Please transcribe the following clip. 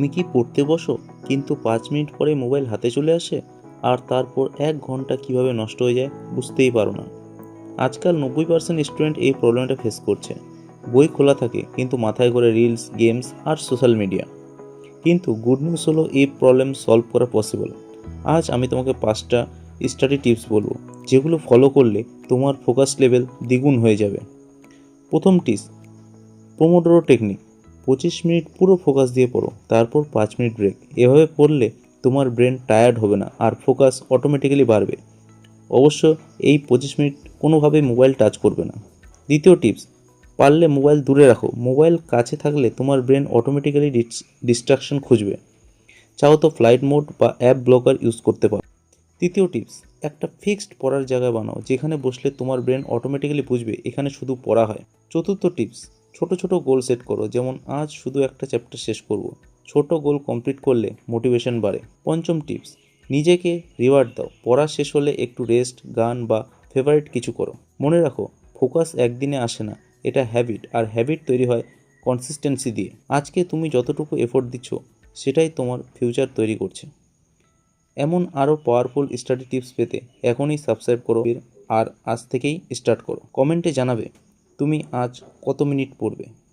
তুমি কি পড়তে বসো কিন্তু 5 মিনিট পরে মোবাইল হাতে চলে আসে, আর তারপর 1 ঘন্টা কিভাবে নষ্ট হয়ে যায় বুঝতেই পারো না। আজকাল 90% স্টুডেন্ট এই প্রবলেমটা ফেস করছে। বই খোলা থাকে কিন্তু মাথায় করে রিলস, গেমস আর সোশ্যাল মিডিয়া। কিন্তু গুড নিউজ হলো এই প্রবলেম সলভ করা পসিবল। আজ আমি তোমাকে 5টা স্টাডি টিপস বলবো, যেগুলো ফলো করলে তোমার ফোকাস লেভেল দ্বিগুণ হয়ে যাবে। প্রথম টিপস, পোমোডোরো টেকনিক। 25 মিনিট পুরো ফোকাস দিয়ে পড়ো, তারপর 5 মিনিট ব্রেক। এভাবে পড়লে তোমার ব্রেন টায়ার্ড হবে না আর ফোকাস অটোমেটিক্যালি বাড়বে। অবশ্য এই 25 মিনিট কোনোভাবেই মোবাইল টাচ করবে না। দ্বিতীয় টিপস, পারলে মোবাইল দূরে রাখো। মোবাইল কাছে থাকলে তোমার ব্রেন অটোমেটিক্যালি ডিস্ট্রাকশন খুঁজবে। চাও তো ফ্লাইট মোড বা অ্যাপ ব্লকার ইউজ করতে পারো। তৃতীয় টিপস, একটা ফিক্সড পড়ার জায়গা বানাও, যেখানে বসলে তোমার ব্রেন অটোমেটিক্যালি বুঝবে এখানে শুধু পড়া হয়। চতুর্থ টিপস, ছোট ছোট গোল সেট করো, যেমন আজ শুধু একটা চ্যাপ্টার শেষ করব। ছোট গোল কমপ্লিট করলে মোটিভেশন বাড়ে। পঞ্চম টিপস, নিজেকে রিওয়ার্ড দাও। পড়া শেষ হলে একটু রেস্ট, গান বা ফেভারিট কিছু করো। মনে রাখো, ফোকাস একদিনে আসে না, এটা হ্যাবিট, আর হ্যাবিট তৈরি হয় কনসিস্টেন্সি দিয়ে। আজকে তুমি যতটুকু এফোর্ট দিচ্ছ সেটাই তোমার ফিউচার তৈরি করছে। এমন আরও পাওয়ারফুল স্টাডি টিপস পেতে এখনই সাবস্ক্রাইব করো আর আজ থেকেই স্টার্ট করো। কমেন্টে জানাবে তুমি আজ কত মিনিট পড়বে।